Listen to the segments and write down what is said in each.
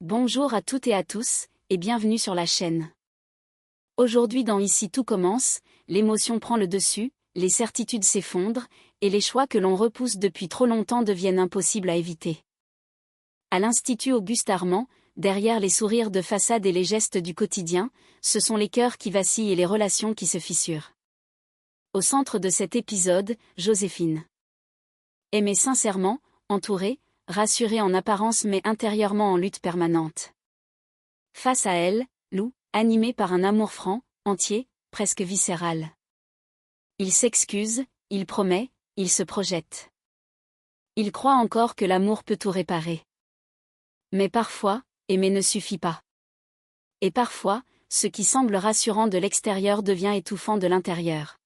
Bonjour à toutes et à tous, et bienvenue sur la chaîne. Aujourd'hui dans Ici tout commence, l'émotion prend le dessus, les certitudes s'effondrent, et les choix que l'on repousse depuis trop longtemps deviennent impossibles à éviter. À l'Institut Auguste Armand, derrière les sourires de façade et les gestes du quotidien, ce sont les cœurs qui vacillent et les relations qui se fissurent. Au centre de cet épisode, Joséphine. Aimée sincèrement, entourée, rassurée en apparence mais intérieurement en lutte permanente. Face à elle, Lou, animé par un amour franc, entier, presque viscéral. Il s'excuse, il promet, il se projette. Il croit encore que l'amour peut tout réparer. Mais parfois, aimer ne suffit pas. Et parfois, ce qui semble rassurant de l'extérieur devient étouffant de l'intérieur.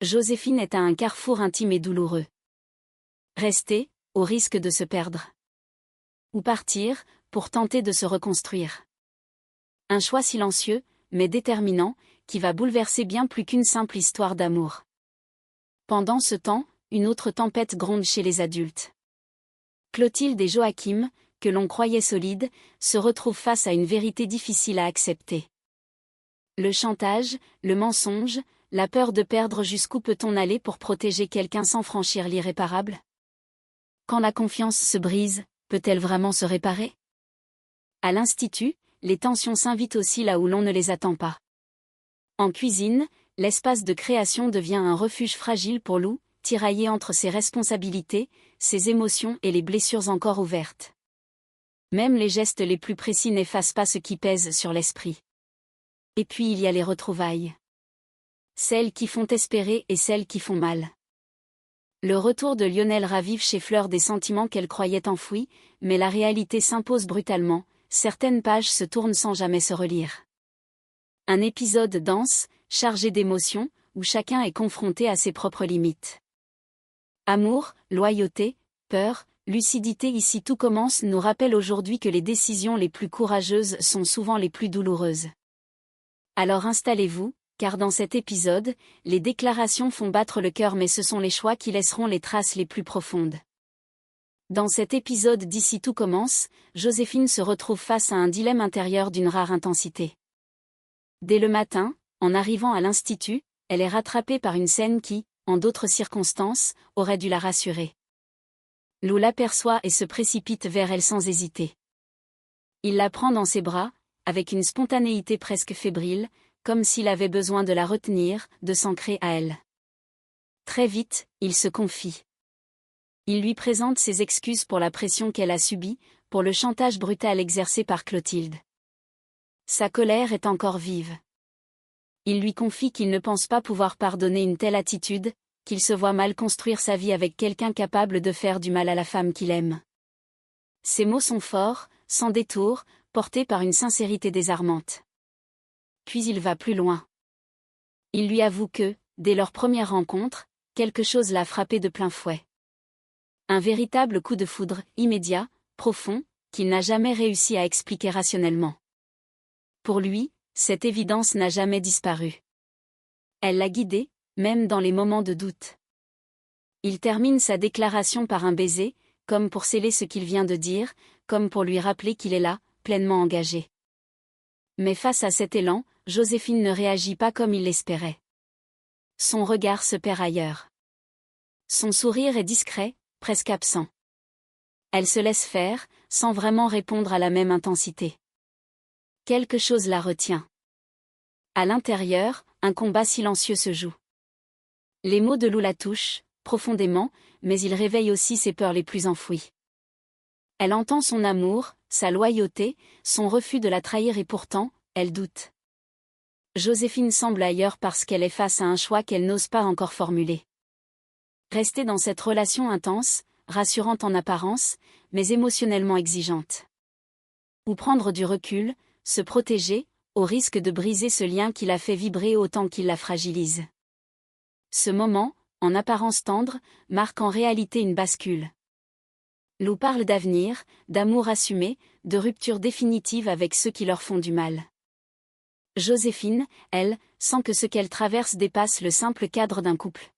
Joséphine est à un carrefour intime et douloureux. Rester, au risque de se perdre. Ou partir, pour tenter de se reconstruire. Un choix silencieux, mais déterminant, qui va bouleverser bien plus qu'une simple histoire d'amour. Pendant ce temps, une autre tempête gronde chez les adultes. Clotilde et Joachim, que l'on croyait solides, se retrouvent face à une vérité difficile à accepter. Le chantage, le mensonge, la peur de perdre, jusqu'où peut-on aller pour protéger quelqu'un sans franchir l'irréparable? Quand la confiance se brise, peut-elle vraiment se réparer? À l'Institut, les tensions s'invitent aussi là où l'on ne les attend pas. En cuisine, l'espace de création devient un refuge fragile pour Lou, tiraillé entre ses responsabilités, ses émotions et les blessures encore ouvertes. Même les gestes les plus précis n'effacent pas ce qui pèse sur l'esprit. Et puis il y a les retrouvailles. Celles qui font espérer et celles qui font mal. Le retour de Lionel ravive chez Fleur des sentiments qu'elle croyait enfouis, mais la réalité s'impose brutalement, certaines pages se tournent sans jamais se relire. Un épisode dense, chargé d'émotions, où chacun est confronté à ses propres limites. Amour, loyauté, peur, lucidité. Ici tout commence nous rappelle aujourd'hui que les décisions les plus courageuses sont souvent les plus douloureuses. Alors installez-vous, car dans cet épisode, les déclarations font battre le cœur mais ce sont les choix qui laisseront les traces les plus profondes. Dans cet épisode d'Ici tout commence, Joséphine se retrouve face à un dilemme intérieur d'une rare intensité. Dès le matin, en arrivant à l'Institut, elle est rattrapée par une scène qui, en d'autres circonstances, aurait dû la rassurer. Lou l'aperçoit et se précipite vers elle sans hésiter. Il la prend dans ses bras, avec une spontanéité presque fébrile, comme s'il avait besoin de la retenir, de s'ancrer à elle. Très vite, il se confie. Il lui présente ses excuses pour la pression qu'elle a subie, pour le chantage brutal exercé par Clotilde. Sa colère est encore vive. Il lui confie qu'il ne pense pas pouvoir pardonner une telle attitude, qu'il se voit mal construire sa vie avec quelqu'un capable de faire du mal à la femme qu'il aime. Ses mots sont forts, sans détour, portés par une sincérité désarmante. Puis il va plus loin. Il lui avoue que, dès leur première rencontre, quelque chose l'a frappé de plein fouet. Un véritable coup de foudre, immédiat, profond, qu'il n'a jamais réussi à expliquer rationnellement. Pour lui, cette évidence n'a jamais disparu. Elle l'a guidé, même dans les moments de doute. Il termine sa déclaration par un baiser, comme pour sceller ce qu'il vient de dire, comme pour lui rappeler qu'il est là, pleinement engagé. Mais face à cet élan, Joséphine ne réagit pas comme il l'espérait. Son regard se perd ailleurs. Son sourire est discret, presque absent. Elle se laisse faire, sans vraiment répondre à la même intensité. Quelque chose la retient. À l'intérieur, un combat silencieux se joue. Les mots de Lou la touchent, profondément, mais ils réveillent aussi ses peurs les plus enfouies. Elle entend son amour, sa loyauté, son refus de la trahir et pourtant, elle doute. Joséphine semble ailleurs parce qu'elle est face à un choix qu'elle n'ose pas encore formuler. Rester dans cette relation intense, rassurante en apparence, mais émotionnellement exigeante. Ou prendre du recul, se protéger, au risque de briser ce lien qui la fait vibrer autant qu'il la fragilise. Ce moment, en apparence tendre, marque en réalité une bascule. Lou parle d'avenir, d'amour assumé, de rupture définitive avec ceux qui leur font du mal. Joséphine, elle, sent que ce qu'elle traverse dépasse le simple cadre d'un couple.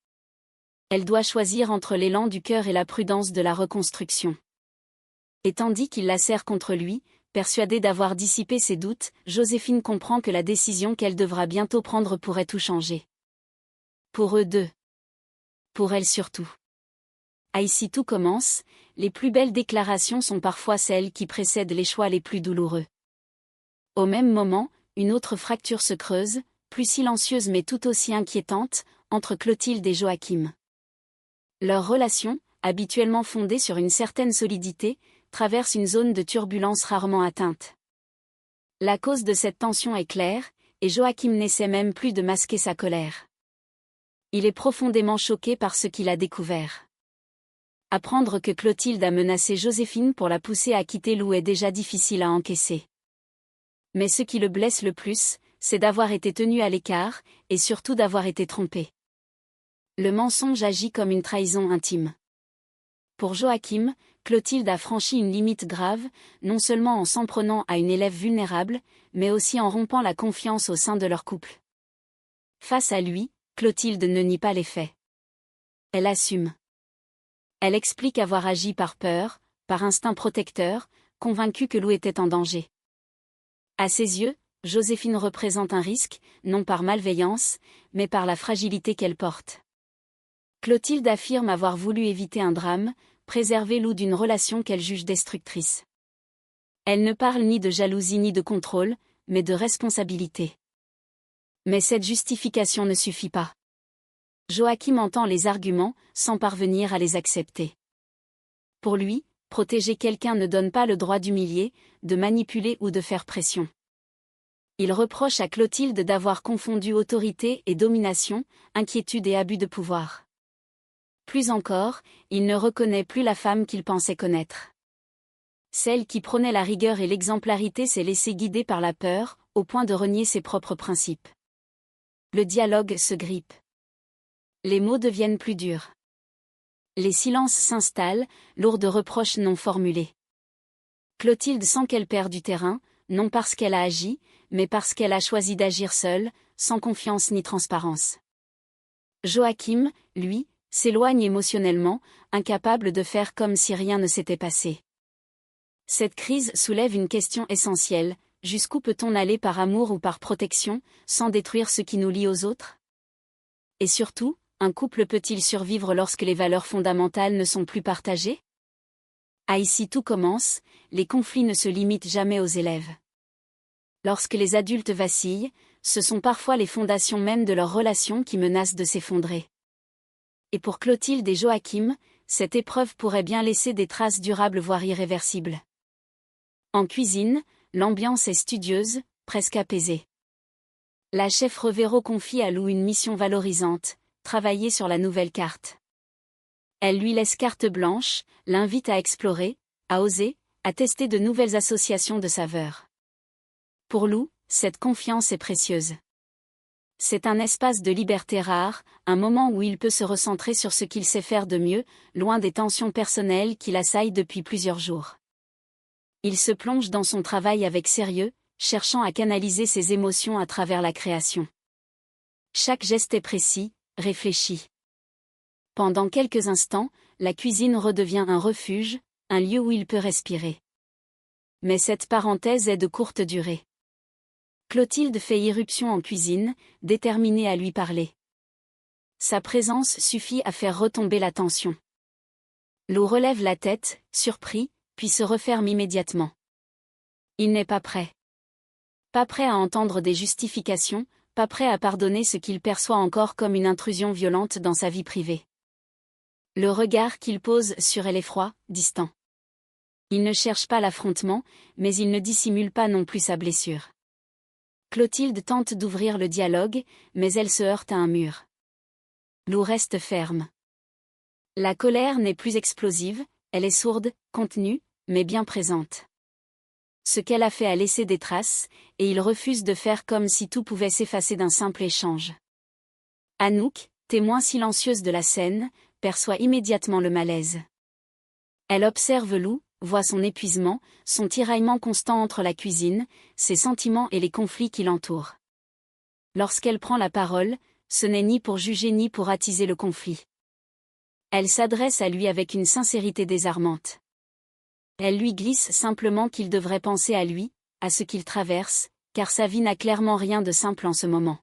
Elle doit choisir entre l'élan du cœur et la prudence de la reconstruction. Et tandis qu'il la serre contre lui, persuadée d'avoir dissipé ses doutes, Joséphine comprend que la décision qu'elle devra bientôt prendre pourrait tout changer. Pour eux deux. Pour elle surtout. À Ici tout commence, les plus belles déclarations sont parfois celles qui précèdent les choix les plus douloureux. Au même moment, une autre fracture se creuse, plus silencieuse mais tout aussi inquiétante, entre Clotilde et Joachim. Leur relation, habituellement fondée sur une certaine solidité, traverse une zone de turbulence rarement atteinte. La cause de cette tension est claire, et Joachim n'essaie même plus de masquer sa colère. Il est profondément choqué par ce qu'il a découvert. Apprendre que Clotilde a menacé Joséphine pour la pousser à quitter Lou est déjà difficile à encaisser. Mais ce qui le blesse le plus, c'est d'avoir été tenu à l'écart, et surtout d'avoir été trompé. Le mensonge agit comme une trahison intime. Pour Joachim, Clotilde a franchi une limite grave, non seulement en s'en prenant à une élève vulnérable, mais aussi en rompant la confiance au sein de leur couple. Face à lui, Clotilde ne nie pas les faits. Elle assume. Elle explique avoir agi par peur, par instinct protecteur, convaincue que Lou était en danger. À ses yeux, Joséphine représente un risque, non par malveillance, mais par la fragilité qu'elle porte. Clotilde affirme avoir voulu éviter un drame, préserver Lou d'une relation qu'elle juge destructrice. Elle ne parle ni de jalousie ni de contrôle, mais de responsabilité. Mais cette justification ne suffit pas. Joachim entend les arguments, sans parvenir à les accepter. Pour lui, protéger quelqu'un ne donne pas le droit d'humilier, de manipuler ou de faire pression. Il reproche à Clotilde d'avoir confondu autorité et domination, inquiétude et abus de pouvoir. Plus encore, il ne reconnaît plus la femme qu'il pensait connaître. Celle qui prônait la rigueur et l'exemplarité s'est laissée guider par la peur, au point de renier ses propres principes. Le dialogue se grippe. Les mots deviennent plus durs. Les silences s'installent, lourds de reproches non formulés. Clotilde sent qu'elle perd du terrain, non parce qu'elle a agi, mais parce qu'elle a choisi d'agir seule, sans confiance ni transparence. Joachim, lui, s'éloigne émotionnellement, incapable de faire comme si rien ne s'était passé. Cette crise soulève une question essentielle: jusqu'où peut-on aller par amour ou par protection, sans détruire ce qui nous lie aux autres? Et surtout, un couple peut-il survivre lorsque les valeurs fondamentales ne sont plus partagées? À Ici tout commence, les conflits ne se limitent jamais aux élèves. Lorsque les adultes vacillent, ce sont parfois les fondations mêmes de leur relation qui menacent de s'effondrer. Et pour Clotilde et Joachim, cette épreuve pourrait bien laisser des traces durables voire irréversibles. En cuisine, l'ambiance est studieuse, presque apaisée. La chef Revero confie à Lou une mission valorisante: travailler sur la nouvelle carte. Elle lui laisse carte blanche, l'invite à explorer, à oser, à tester de nouvelles associations de saveurs. Pour Lou, cette confiance est précieuse. C'est un espace de liberté rare, un moment où il peut se recentrer sur ce qu'il sait faire de mieux, loin des tensions personnelles qui l'assaillent depuis plusieurs jours. Il se plonge dans son travail avec sérieux, cherchant à canaliser ses émotions à travers la création. Chaque geste est précis, réfléchi. Pendant quelques instants, la cuisine redevient un refuge, un lieu où il peut respirer. Mais cette parenthèse est de courte durée. Clotilde fait irruption en cuisine, déterminée à lui parler. Sa présence suffit à faire retomber la tension. Lou relève la tête, surpris, puis se referme immédiatement. Il n'est pas prêt. Pas prêt à entendre des justifications, pas prêt à pardonner ce qu'il perçoit encore comme une intrusion violente dans sa vie privée. Le regard qu'il pose sur elle est froid, distant. Il ne cherche pas l'affrontement, mais il ne dissimule pas non plus sa blessure. Clotilde tente d'ouvrir le dialogue, mais elle se heurte à un mur. Lou reste ferme. La colère n'est plus explosive, elle est sourde, contenue, mais bien présente. Ce qu'elle a fait a laissé des traces, et il refuse de faire comme si tout pouvait s'effacer d'un simple échange. Anouk, témoin silencieuse de la scène, perçoit immédiatement le malaise. Elle observe Lou, voit son épuisement, son tiraillement constant entre la cuisine, ses sentiments et les conflits qui l'entourent. Lorsqu'elle prend la parole, ce n'est ni pour juger ni pour attiser le conflit. Elle s'adresse à lui avec une sincérité désarmante. Elle lui glisse simplement qu'il devrait penser à lui, à ce qu'il traverse, car sa vie n'a clairement rien de simple en ce moment.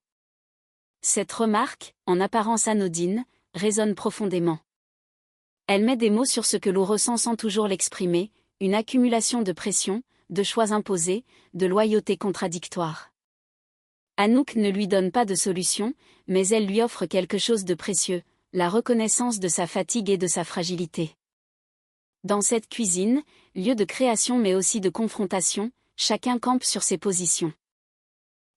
Cette remarque, en apparence anodine, résonne profondément. Elle met des mots sur ce que l'on ressent sans toujours l'exprimer, une accumulation de pression, de choix imposés, de loyauté contradictoire. Anouk ne lui donne pas de solution, mais elle lui offre quelque chose de précieux, la reconnaissance de sa fatigue et de sa fragilité. Dans cette cuisine, lieu de création mais aussi de confrontation, chacun campe sur ses positions.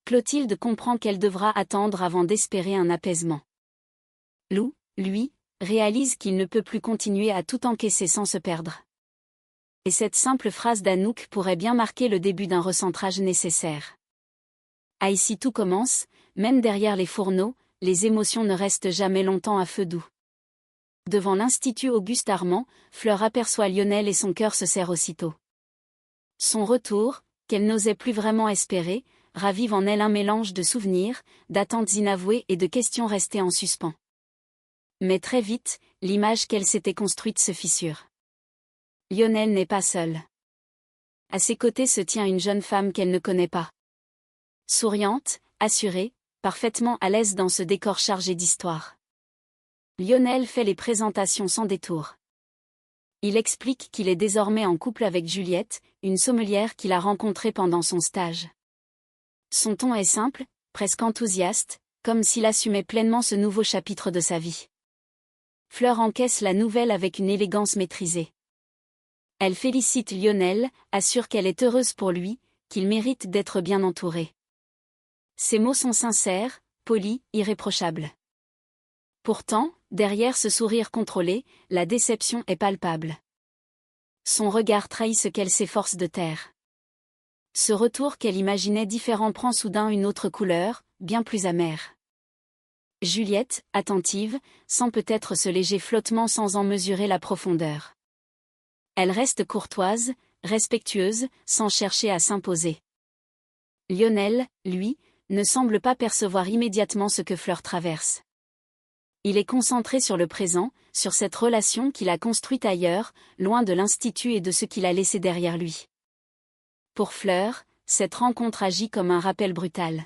Clotilde comprend qu'elle devra attendre avant d'espérer un apaisement. Lou, lui, réalise qu'il ne peut plus continuer à tout encaisser sans se perdre. Et cette simple phrase d'Anouk pourrait bien marquer le début d'un recentrage nécessaire. À ici tout commence, même derrière les fourneaux, les émotions ne restent jamais longtemps à feu doux. Devant l'Institut Auguste Armand, Fleur aperçoit Lionel et son cœur se serre aussitôt. Son retour, qu'elle n'osait plus vraiment espérer, ravive en elle un mélange de souvenirs, d'attentes inavouées et de questions restées en suspens. Mais très vite, l'image qu'elle s'était construite se fissure. Lionel n'est pas seul. À ses côtés se tient une jeune femme qu'elle ne connaît pas. Souriante, assurée, parfaitement à l'aise dans ce décor chargé d'histoire. Lionel fait les présentations sans détour. Il explique qu'il est désormais en couple avec Juliette, une sommelière qu'il a rencontrée pendant son stage. Son ton est simple, presque enthousiaste, comme s'il assumait pleinement ce nouveau chapitre de sa vie. Fleur encaisse la nouvelle avec une élégance maîtrisée. Elle félicite Lionel, assure qu'elle est heureuse pour lui, qu'il mérite d'être bien entouré. Ses mots sont sincères, polis, irréprochables. Pourtant, derrière ce sourire contrôlé, la déception est palpable. Son regard trahit ce qu'elle s'efforce de taire. Ce retour qu'elle imaginait différent prend soudain une autre couleur, bien plus amère. Juliette, attentive, sent peut-être ce léger flottement sans en mesurer la profondeur. Elle reste courtoise, respectueuse, sans chercher à s'imposer. Lionel, lui, ne semble pas percevoir immédiatement ce que Fleur traverse. Il est concentré sur le présent, sur cette relation qu'il a construite ailleurs, loin de l'Institut et de ce qu'il a laissé derrière lui. Pour Fleur, cette rencontre agit comme un rappel brutal.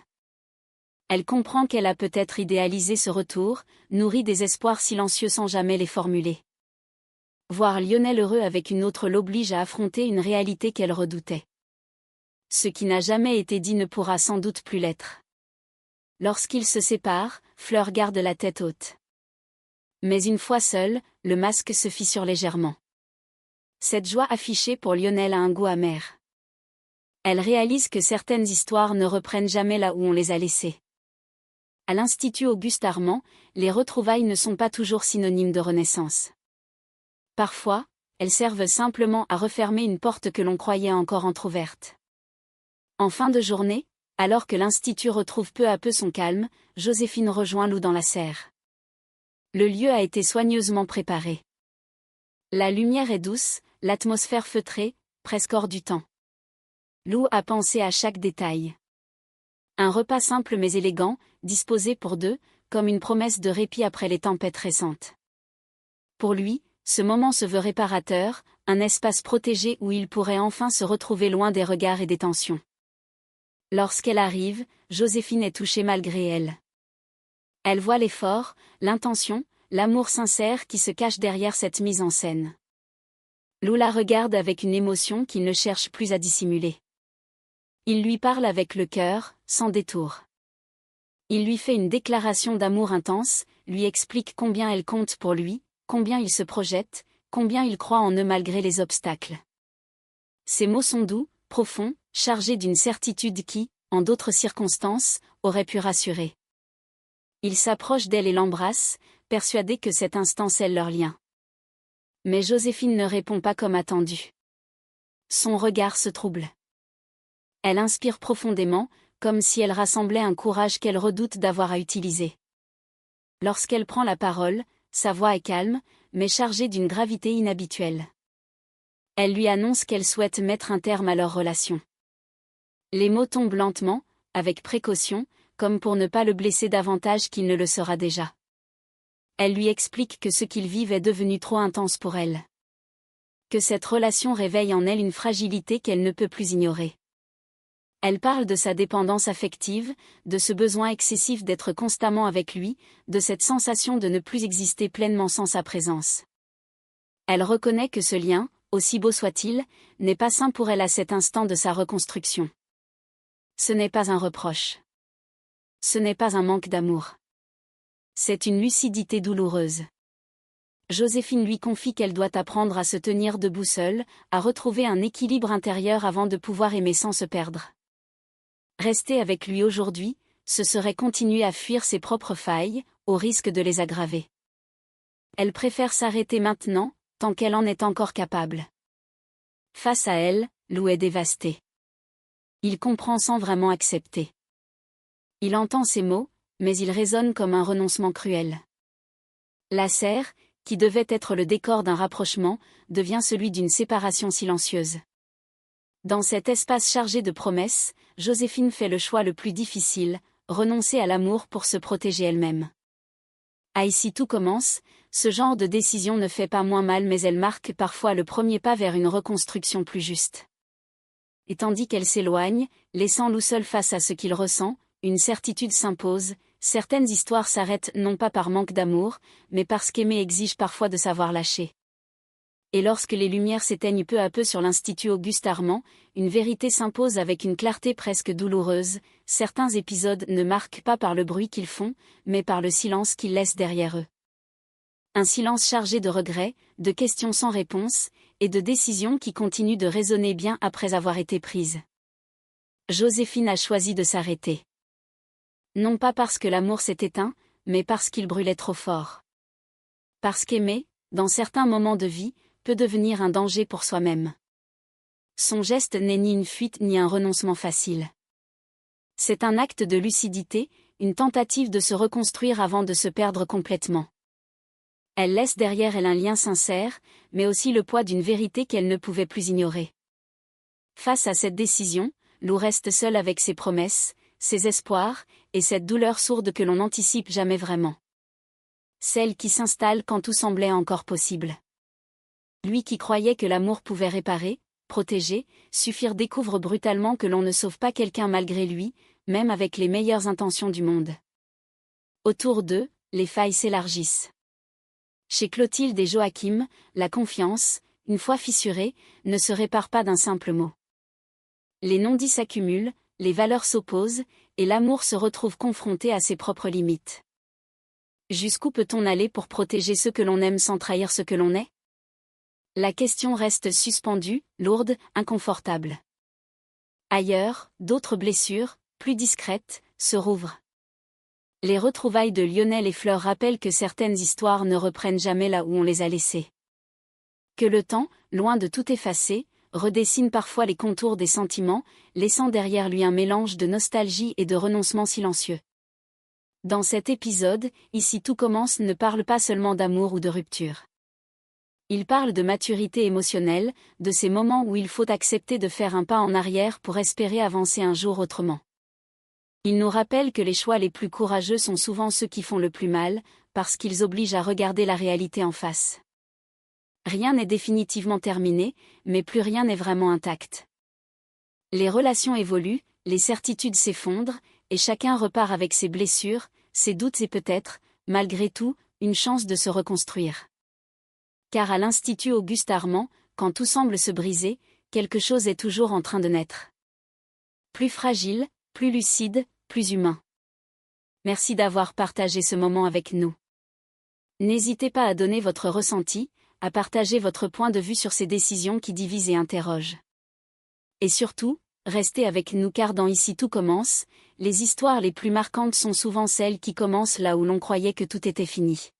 Elle comprend qu'elle a peut-être idéalisé ce retour, nourri des espoirs silencieux sans jamais les formuler. Voir Lionel heureux avec une autre l'oblige à affronter une réalité qu'elle redoutait. Ce qui n'a jamais été dit ne pourra sans doute plus l'être. Lorsqu'ils se séparent, Fleur garde la tête haute. Mais une fois seule, le masque se fissure légèrement. Cette joie affichée pour Lionel a un goût amer. Elle réalise que certaines histoires ne reprennent jamais là où on les a laissées. À l'Institut Auguste Armand, les retrouvailles ne sont pas toujours synonymes de renaissance. Parfois, elles servent simplement à refermer une porte que l'on croyait encore entr'ouverte. En fin de journée, alors que l'Institut retrouve peu à peu son calme, Joséphine rejoint Lou dans la serre. Le lieu a été soigneusement préparé. La lumière est douce, l'atmosphère feutrée, presque hors du temps. Lou a pensé à chaque détail. Un repas simple mais élégant, disposé pour deux, comme une promesse de répit après les tempêtes récentes. Pour lui, ce moment se veut réparateur, un espace protégé où il pourrait enfin se retrouver loin des regards et des tensions. Lorsqu'elle arrive, Joséphine est touchée malgré elle. Elle voit l'effort, l'intention, l'amour sincère qui se cache derrière cette mise en scène. Lou la regarde avec une émotion qu'il ne cherche plus à dissimuler. Il lui parle avec le cœur, sans détour. Il lui fait une déclaration d'amour intense, lui explique combien elle compte pour lui, combien il se projette, combien il croit en eux malgré les obstacles. Ses mots sont doux, profonds, chargés d'une certitude qui, en d'autres circonstances, aurait pu rassurer. Il s'approche d'elle et l'embrasse, persuadé que cet instant scelle leur lien. Mais Joséphine ne répond pas comme attendu. Son regard se trouble. Elle inspire profondément, comme si elle rassemblait un courage qu'elle redoute d'avoir à utiliser. Lorsqu'elle prend la parole, sa voix est calme, mais chargée d'une gravité inhabituelle. Elle lui annonce qu'elle souhaite mettre un terme à leur relation. Les mots tombent lentement, avec précaution, comme pour ne pas le blesser davantage qu'il ne le sera déjà. Elle lui explique que ce qu'ils vivent est devenu trop intense pour elle. que cette relation réveille en elle une fragilité qu'elle ne peut plus ignorer. Elle parle de sa dépendance affective, de ce besoin excessif d'être constamment avec lui, de cette sensation de ne plus exister pleinement sans sa présence. Elle reconnaît que ce lien, aussi beau soit-il, n'est pas sain pour elle à cet instant de sa reconstruction. Ce n'est pas un reproche. Ce n'est pas un manque d'amour. C'est une lucidité douloureuse. Joséphine lui confie qu'elle doit apprendre à se tenir debout seule, à retrouver un équilibre intérieur avant de pouvoir aimer sans se perdre. Rester avec lui aujourd'hui, ce serait continuer à fuir ses propres failles, au risque de les aggraver. Elle préfère s'arrêter maintenant, tant qu'elle en est encore capable. Face à elle, Lou est dévasté. Il comprend sans vraiment accepter. Il entend ces mots, mais ils résonnent comme un renoncement cruel. La serre, qui devait être le décor d'un rapprochement, devient celui d'une séparation silencieuse. Dans cet espace chargé de promesses, Joséphine fait le choix le plus difficile, renoncer à l'amour pour se protéger elle-même. À Ici tout commence, ce genre de décision ne fait pas moins mal mais elle marque parfois le premier pas vers une reconstruction plus juste. Et tandis qu'elle s'éloigne, laissant Lou seul face à ce qu'il ressent, une certitude s'impose, certaines histoires s'arrêtent non pas par manque d'amour, mais parce qu'aimer exige parfois de savoir lâcher. Et lorsque les lumières s'éteignent peu à peu sur l'Institut Auguste Armand, une vérité s'impose avec une clarté presque douloureuse, certains épisodes ne marquent pas par le bruit qu'ils font, mais par le silence qu'ils laissent derrière eux. Un silence chargé de regrets, de questions sans réponse, et de décisions qui continuent de résonner bien après avoir été prises. Joséphine a choisi de s'arrêter. Non pas parce que l'amour s'est éteint, mais parce qu'il brûlait trop fort. Parce qu'aimer, dans certains moments de vie, peut devenir un danger pour soi-même. Son geste n'est ni une fuite ni un renoncement facile. C'est un acte de lucidité, une tentative de se reconstruire avant de se perdre complètement. Elle laisse derrière elle un lien sincère, mais aussi le poids d'une vérité qu'elle ne pouvait plus ignorer. Face à cette décision, Lou reste seule avec ses promesses, ses espoirs, et cette douleur sourde que l'on n'anticipe jamais vraiment. Celle qui s'installe quand tout semblait encore possible. Lui qui croyait que l'amour pouvait réparer, protéger, suffire découvre brutalement que l'on ne sauve pas quelqu'un malgré lui, même avec les meilleures intentions du monde. Autour d'eux, les failles s'élargissent. Chez Clotilde et Joachim, la confiance, une fois fissurée, ne se répare pas d'un simple mot. Les non-dits s'accumulent, les valeurs s'opposent, et l'amour se retrouve confronté à ses propres limites. Jusqu'où peut-on aller pour protéger ceux que l'on aime sans trahir ce que l'on est ? La question reste suspendue, lourde, inconfortable. Ailleurs, d'autres blessures, plus discrètes, se rouvrent. Les retrouvailles de Lionel et Fleur rappellent que certaines histoires ne reprennent jamais là où on les a laissées. Que le temps, loin de tout effacer, redessine parfois les contours des sentiments, laissant derrière lui un mélange de nostalgie et de renoncement silencieux. Dans cet épisode, Ici tout commence ne parle pas seulement d'amour ou de rupture. Il parle de maturité émotionnelle, de ces moments où il faut accepter de faire un pas en arrière pour espérer avancer un jour autrement. Il nous rappelle que les choix les plus courageux sont souvent ceux qui font le plus mal, parce qu'ils obligent à regarder la réalité en face. Rien n'est définitivement terminé, mais plus rien n'est vraiment intact. Les relations évoluent, les certitudes s'effondrent, et chacun repart avec ses blessures, ses doutes et peut-être, malgré tout, une chance de se reconstruire. Car à l'Institut Auguste Armand, quand tout semble se briser, quelque chose est toujours en train de naître. Plus fragile, plus lucide, plus humain. Merci d'avoir partagé ce moment avec nous. N'hésitez pas à donner votre ressenti, à partager votre point de vue sur ces décisions qui divisent et interrogent. Et surtout, restez avec nous car dans Ici tout commence, les histoires les plus marquantes sont souvent celles qui commencent là où l'on croyait que tout était fini.